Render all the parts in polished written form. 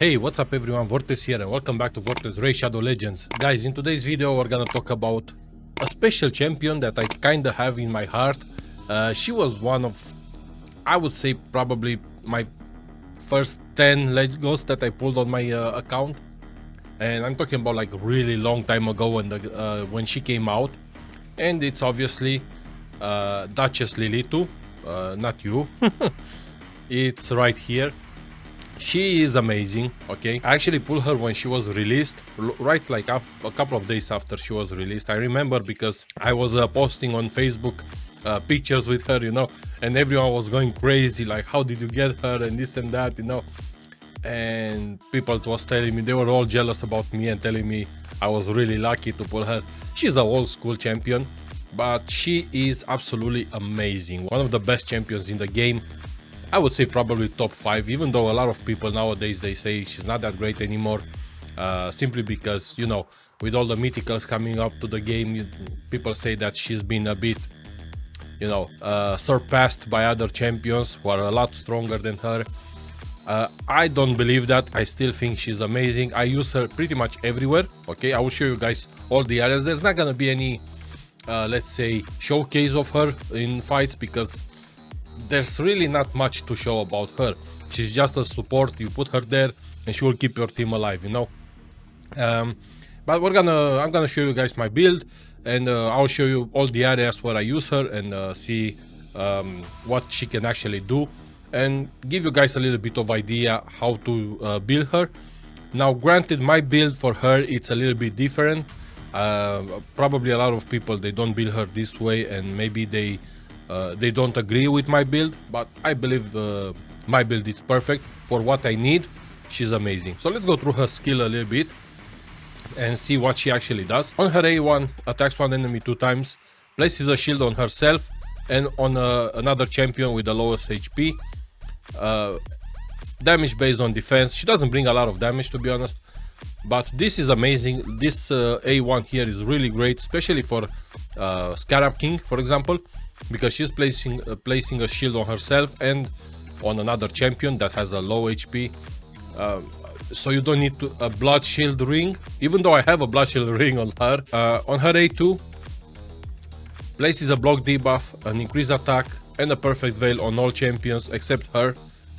Hey, what's up everyone, Vortex here and welcome back to Vortex Ray Shadow Legends. Guys, in today's video we're gonna talk about a special champion that I kinda have in my heart. She was one of, I would say, probably my first 10 Legos that I pulled on my account. And I'm talking about like really long time ago when she came out. And it's obviously Duchess Lilitu, not you. It's right here. She is amazing. Okay, I actually pulled her when she was released, right like a couple of days after she was released. I remember because I was posting on Facebook pictures with her, you know, and everyone was going crazy like, how did you get her and this and that, you know. And people was telling me, they were all jealous about me and telling me I was really lucky to pull her. She's the old school champion, but she is absolutely amazing. One of the best champions in the game. I would say probably top 5, even though a lot of people nowadays, they say she's not that great anymore, simply because, you know, with all the mythicals coming up to the game, people say that she's been a bit, you know, surpassed by other champions who are a lot stronger than her. I don't believe that. I still think she's amazing. I use her pretty much everywhere. Okay, I will show you guys all the areas. There's not gonna be any let's say showcase of her in fights because there's really not much to show about her. She's just a support. You put her there and she will keep your team alive, you know. But I'm gonna show you guys my build, and I'll show you all the areas where I use her and see what she can actually do, and give you guys a little bit of idea how to build her. Now granted, my build for her, it's a little bit different. Probably a lot of people, they don't build her this way, and maybe they don't agree with my build, but I believe my build is perfect for what I need. She's amazing. So let's go through her skill a little bit and see what she actually does. On her A1, attacks one enemy 2 times, places a shield on herself and on another champion with the lowest HP. Damage based on defense. She doesn't bring a lot of damage, to be honest, but this is amazing. This A1 here is really great, especially for Scarab King, for example, because she's placing a shield on herself and on another champion that has a low HP. So you don't need a blood shield ring, even though I have a blood shield ring on her. On her A2, places a block debuff, an increased attack, and a perfect veil on all champions except her.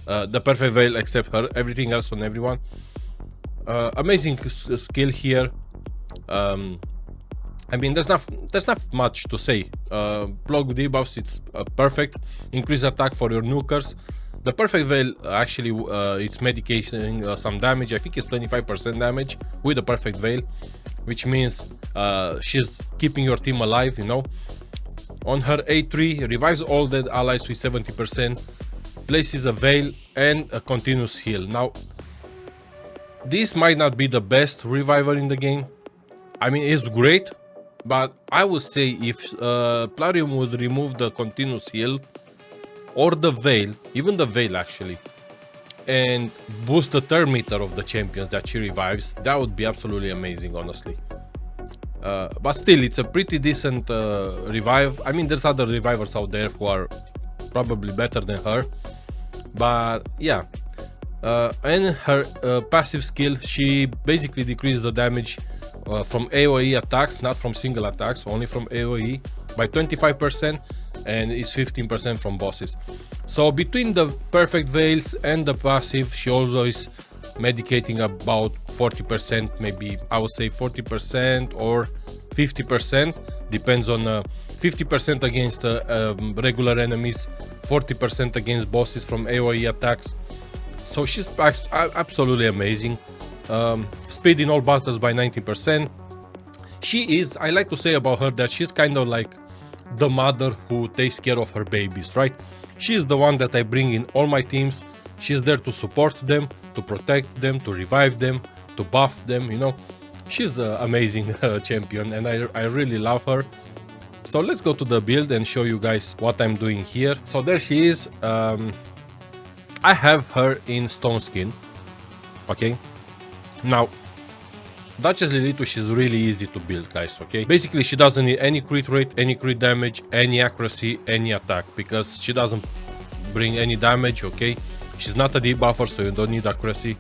The perfect veil except her, everything else on everyone. Amazing skill here. I mean, there's not much to say. Block debuffs, it's perfect. Increase attack for your nukers. The perfect veil actually it's medicating some damage. I think it's 25% damage with the perfect veil, which means she's keeping your team alive, you know. On her A3, revives all dead allies with 70%, places a veil and a continuous heal. Now, this might not be the best reviver in the game. I mean, it's great, but I would say if Plarium would remove the continuous heal or the veil, even the veil actually, and boost the turn meter of the champions that she revives, that would be absolutely amazing, honestly. But still, it's a pretty decent revive. I mean, there's other revivers out there who are probably better than her, but yeah. And her passive skill, she basically decreased the damage from AoE attacks, not from single attacks, only from AoE, by 25%, and it's 15% from bosses. So between the perfect veils and the passive, she always medicating about 40%, maybe I would say 40% or 50%, depends on 50% against regular enemies, 40% against bosses from AoE attacks. So she's absolutely amazing. Speed in all battles by 90%. She is, I like to say about her that she's kind of like the mother who takes care of her babies, right? She is the one that I bring in all my teams. She's there to support them, to protect them, to revive them, to buff them, you know. She's an amazing champion, and I really love her. So let's go to the build and show you guys what I'm doing here. So there she is. I have her in stone skin. Okay, now Duchess Lilitu, she's really easy to build, guys. Okay, basically she doesn't need any crit rate, any crit damage, any accuracy, any attack, because she doesn't bring any damage. Okay, she's not a debuffer, so you don't need accuracy.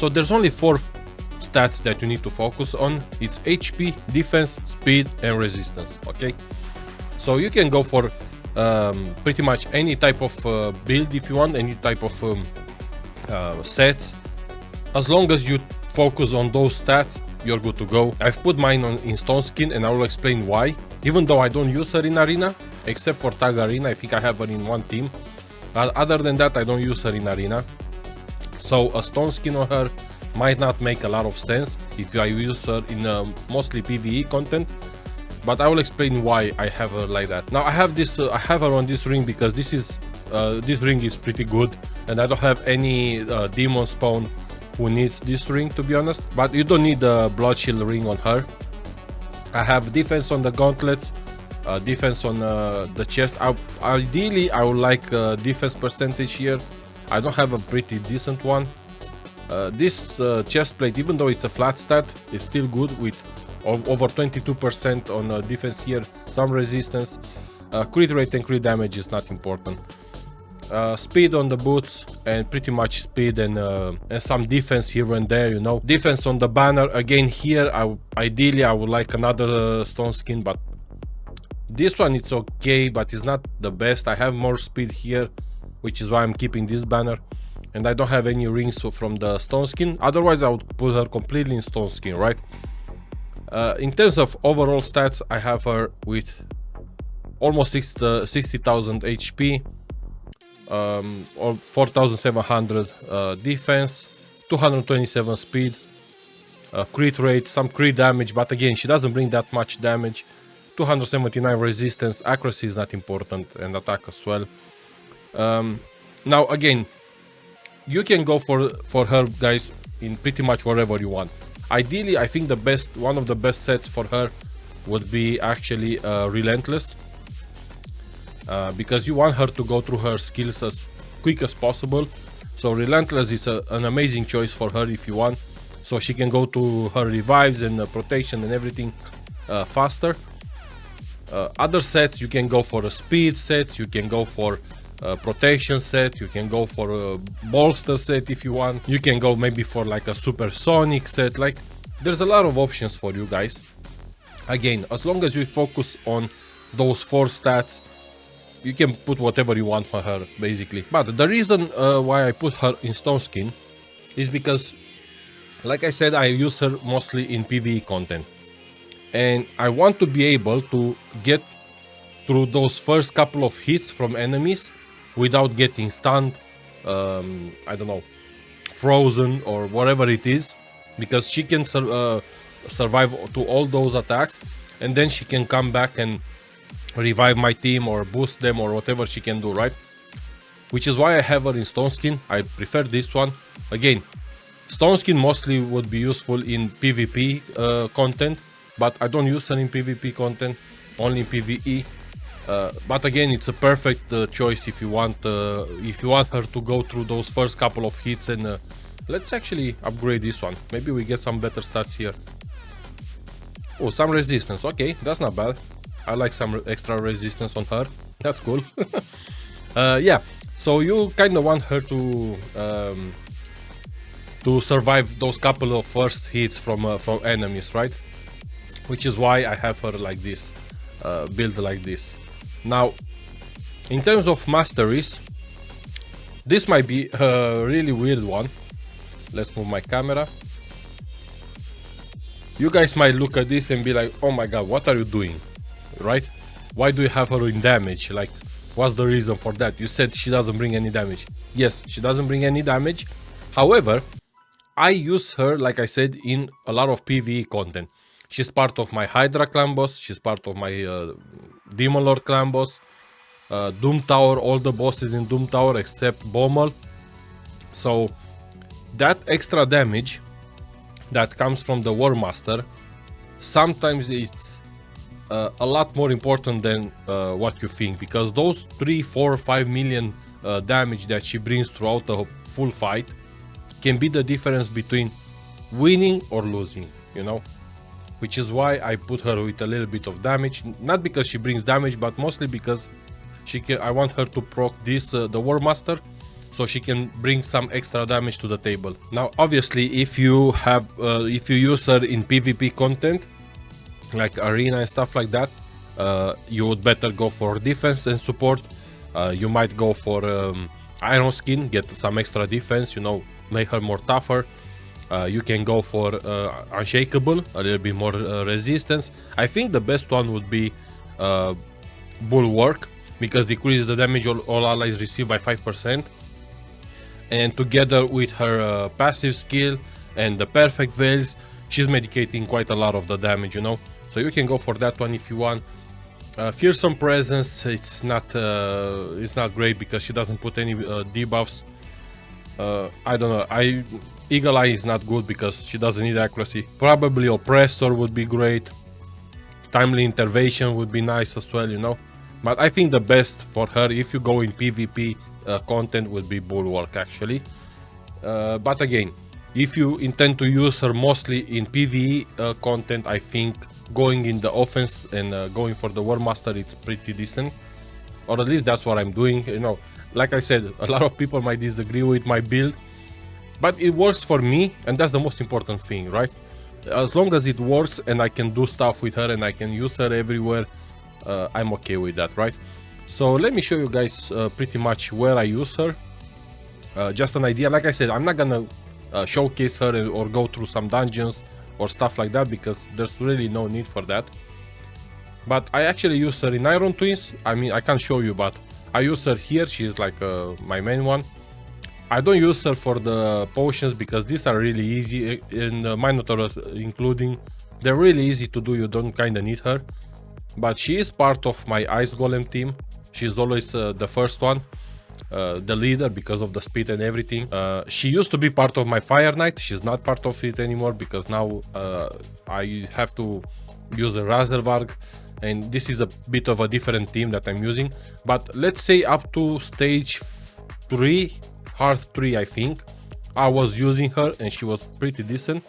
So there's only 4 stats that you need to focus on. It's HP, defense, speed, and resistance. Okay, so you can go for pretty much any type of build if you want, any type of sets. As long as you focus on those stats, you're good to go. I've put mine on in Stone Skin, and I will explain why. Even though I don't use her in Arena, except for Tag Arena, I think I have her in one team. But other than that, I don't use her in Arena. So a Stone Skin on her might not make a lot of sense if I use her in mostly PvE content. But I will explain why I have her like that. Now I have this. I have her on this ring because this ring is pretty good, and I don't have any demon spawn who needs this ring, to be honest. But you don't need the blood shield ring on her. I have defense on the gauntlets, defense on the chest. Ideally, I would like defense percentage here. I don't have a pretty decent one. This chest plate, even though it's a flat stat, is still good with over 22% on defense here, some resistance. Crit rate and crit damage is not important. Speed on the boots, and pretty much speed and some defense here and there, you know. Defense on the banner, again here, ideally I would like another Stone Skin, but this one it's okay, but it's not the best. I have more speed here, which is why I'm keeping this banner. And I don't have any rings from the Stone Skin, otherwise I would put her completely in Stone Skin, right? In terms of overall stats, I have her with almost 60,000 HP, or 4,700 defense, 227 speed, crit rate, some crit damage, but again she doesn't bring that much damage, 279 resistance, accuracy is not important, and attack as well. Now again, you can go for her, guys, in pretty much wherever you want. Ideally, I think one of the best sets for her would be actually Relentless. Because you want her to go through her skills as quick as possible. So Relentless is an amazing choice for her if you want. So she can go to her revives and protection and everything faster. Other sets, you can go for a speed set, you can go for a protection set, you can go for a bolster set if you want. You can go maybe for like a supersonic set. Like, there's a lot of options for you guys. Again, as long as you focus on those 4 stats, you can put whatever you want for her, basically. But the reason why I put her in Stone Skin is because, like I said, I use her mostly in PvE content. And I want to be able to get through those first couple of hits from enemies without getting stunned, I don't know, frozen or whatever it is. Because she can survive to all those attacks, and then she can come back and revive my team or boost them or whatever she can do, right? Which is why I have her in Stone Skin. I prefer this one. Again, Stone Skin mostly would be useful in PvP content, but I don't use her in PvP content, only in PvE. But again, it's a perfect choice if you want her to go through those first couple of hits. And let's actually upgrade this one. Maybe we get some better stats here. Oh, some resistance. Okay, that's not bad. I like some extra resistance on her. That's cool. Yeah, so you kind of want her to survive those couple of first hits from enemies, right? Which is why I have her like this, build like this. Now, in terms of masteries, this might be a really weird one. Let's move my camera. You guys might look at this and be like, oh my god, what are you doing? Right? Why do you have her in damage? Like, what's the reason for that? You said she doesn't bring any damage. Yes, she doesn't bring any damage. However, I use her, like I said, in a lot of PvE content. She's part of my Hydra clan boss. She's part of my Demon Lord clan boss. Doom Tower, all the bosses in Doom Tower except Bommel. So that extra damage that comes from the War Master, sometimes it's a lot more important than what you think, because those 3, 4, 5 million damage that she brings throughout the full fight can be the difference between winning or losing, you know. Which is why I put her with a little bit of damage, not because she brings damage, but mostly because I want her to proc this the War Master, so she can bring some extra damage to the table. Now obviously if you use her in PvP content like arena and stuff like that, you would better go for defense and support. You might go for iron skin, get some extra defense, you know, make her more tougher. You can go for unshakable, a little bit more resistance. I think the best one would be bulwark, because decreases the damage all allies receive by 5%. And together with her passive skill and the perfect veils, she's medicating quite a lot of the damage, you know. So you can go for that one if you want. Fearsome presence, it's not great because she doesn't put any debuffs. I don't know. Eagle Eye is not good because she doesn't need accuracy. Probably Oppressor would be great. Timely Intervention would be nice as well, you know. But I think the best for her, if you go in PvP content, would be Bulwark actually. But again, if you intend to use her mostly in PvE content, I think going in the offense and going for the War Master, it's pretty decent. Or at least that's what I'm doing, you know. Like I said, a lot of people might disagree with my build, but it works for me, and that's the most important thing, right? As long as it works and I can do stuff with her and I can use her everywhere, I'm okay with that, right? So let me show you guys pretty much where I use her. Just an idea. Like I said, I'm not gonna showcase her or go through some dungeons or stuff like that because there's really no need for that. But I actually use her in Iron Twins. I mean, I can't show you, but I use her here. She's like my main one. I don't use her for the potions because these are really easy, and Minotaurs including. They're really easy to do, you don't kinda need her. But she is part of my Ice Golem team. She's always the first one, the leader because of the speed and everything. She used to be part of my Fire Knight. She's not part of it anymore because now I have to use a Razelvarg. And this is a bit of a different team that I'm using. But let's say up to stage 3, Heart 3 I think, I was using her and she was pretty decent.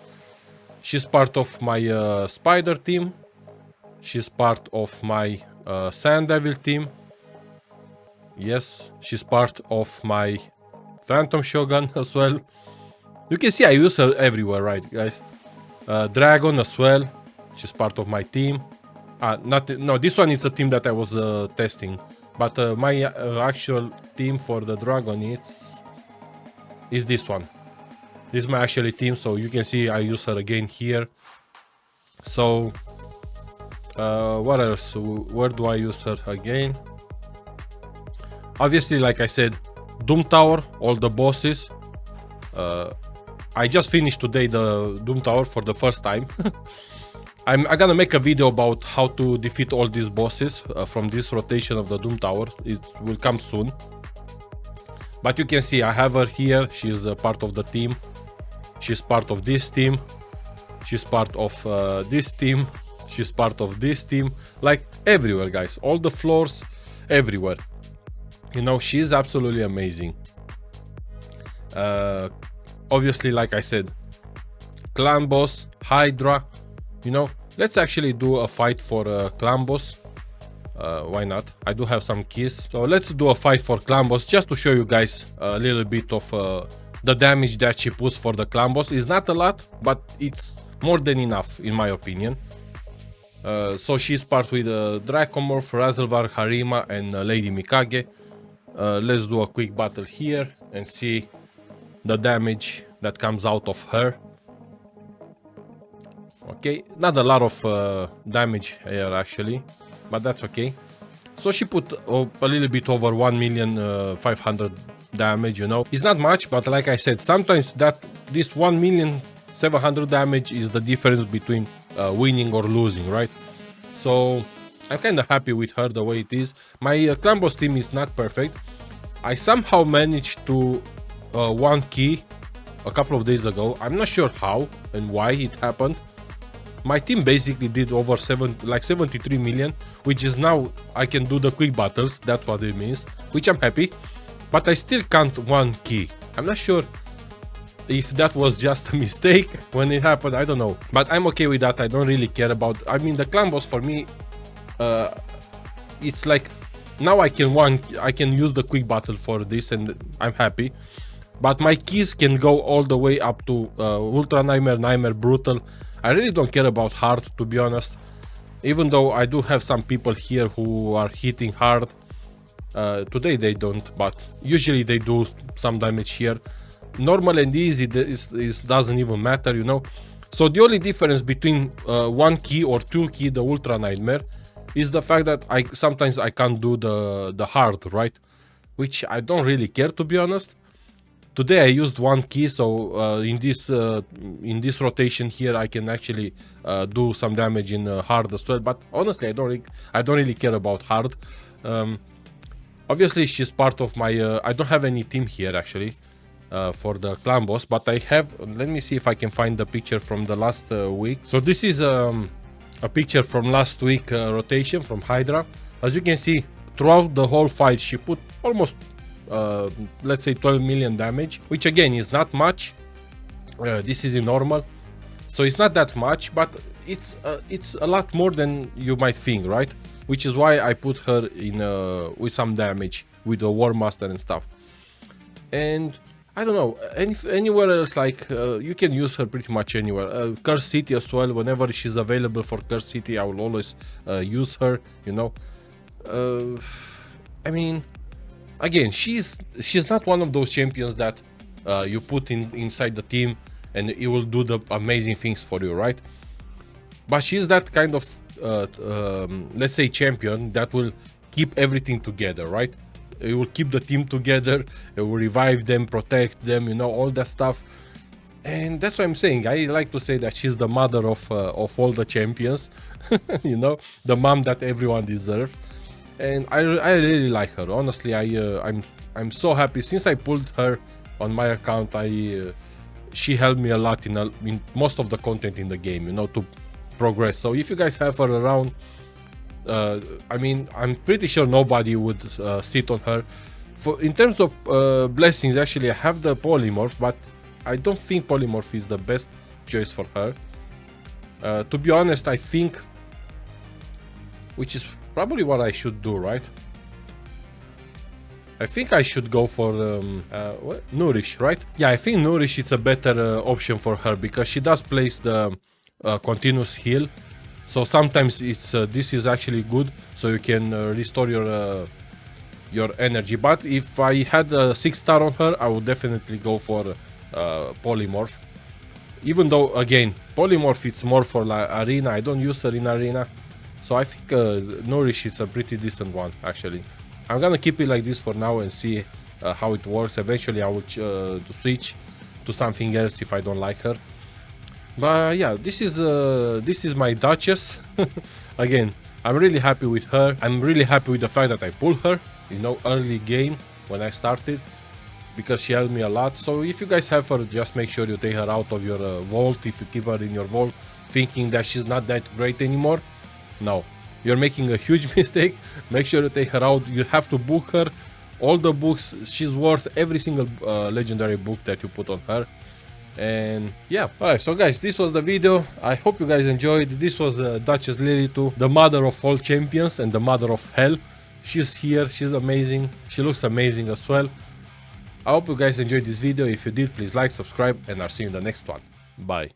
She's part of my Spider team. She's part of my Sand Devil team. Yes, she's part of my Phantom Shogun as well. You can see I use her everywhere, right guys? Dragon as well. She's part of my team. No, this one is a team that I was testing, but my actual team for the dragon is this one. This is my actual team, so you can see I use her again here. So what else? Where do I use her again? Obviously, like I said, Doom Tower, all the bosses. I just finished today the Doom Tower for the first time. I'm gonna make a video about how to defeat all these bosses from this rotation of the Doom Tower. It will come soon. But you can see I have her here. She's a part of the team. She's part of this team. She's part of this team. She's part of this team. Like everywhere, guys. All the floors, everywhere. You know, she's absolutely amazing. Obviously, like I said, clan boss, Hydra. You know, let's actually do a fight for clan boss. Why not? I do have some keys. So let's do a fight for clan boss just to show you guys a little bit of the damage that she puts for the clan boss. It's not a lot, but it's more than enough in my opinion. So she's part with Dracomorph, Razelvar, Harima and Lady Mikage. Let's do a quick battle here and see the damage that comes out of her. Okay, not a lot of damage here actually, but that's okay. So she put a little bit over 1,500,000 damage, you know. It's not much, but like I said, sometimes this 1,700,000 damage is the difference between winning or losing, right? So I'm kind of happy with her the way it is. My clan boss team is not perfect. I somehow managed to one key a couple of days ago. I'm not sure how and why it happened. My team basically did over 73 million, which is now I can do the quick battles. That's what it means, which I'm happy. But I still can't one key. I'm not sure if that was just a mistake when it happened. I don't know, but I'm okay with that. I don't really care about. I mean, the clan boss for me, it's like now I can use the quick battle for this, and I'm happy. But my keys can go all the way up to Ultra Nightmare, Nightmare, Brutal. I really don't care about hard, to be honest. Even though I do have some people here who are hitting hard. Today they don't, but usually they do some damage here. Normal and easy doesn't even matter, you know. So the only difference between 1 key or 2 key, the Ultra Nightmare, is the fact that sometimes I can't do the hard, right? Which I don't really care, to be honest. Today I used 1 key, so in this rotation here I can actually do some damage in hard as well. But honestly, I don't really care about hard. Obviously, she's part of my. I don't have any team here actually for the clan boss, but I have. Let me see if I can find the picture from the last week. So this is a picture from last week rotation from Hydra. As you can see, throughout the whole fight, she put almost, let's say, 12 million damage, which again is not much. This is in normal, so it's not that much, but it's a lot more than you might think, right? Which is why I put her in with some damage with the War Master and stuff. And I don't know, anywhere else, like you can use her pretty much anywhere. Curse City as well. Whenever she's available for Curse City, I will always use her, you know. I mean, again, she's not one of those champions that you put inside the team and it will do the amazing things for you, right? But she's that kind of let's say champion that will keep everything together, right? It will keep the team together, it will revive them, protect them, you know, all that stuff. And that's what I'm saying. I like to say that she's the mother of all the champions. You know, the mom that everyone deserves. And I really like her. Honestly, I'm so happy since I pulled her on my account. She helped me a lot in most of the content in the game, you know, to progress. So if you guys have her around, I mean, I'm pretty sure nobody would sit on her. In terms of blessings, actually, I have the polymorph, but I don't think polymorph is the best choice for her. To be honest, I think, which is probably what I should do, right? I think I should go for Nourish, right? Yeah, I think Nourish is a better option for her because she does place the continuous heal. So sometimes this is actually good, so you can restore your energy. But if I had a 6-star on her, I would definitely go for polymorph. Even though, again, polymorph it's more for like arena. I don't use her in arena, so I think Nourish is a pretty decent one actually. I'm gonna keep it like this for now and see how it works. Eventually I will switch to something else if I don't like her. But yeah, this is my Duchess. Again, I'm really happy with her. I'm really happy with the fact that I pulled her, you know, early game when I started, because she helped me a lot. So if you guys have her, just make sure you take her out of your vault. If you keep her in your vault thinking that she's not that great anymore, no, you're making a huge mistake. Make sure you take her out. You have to book her. All the books, she's worth every single legendary book that you put on her. And yeah, alright, so guys, this was the video. I hope you guys enjoyed. This was Duchess Lilitu, the mother of all champions and the mother of hell. She's here, she's amazing, she looks amazing as well. I hope you guys enjoyed this video. If you did, please like, subscribe, and I'll see you in the next one. Bye.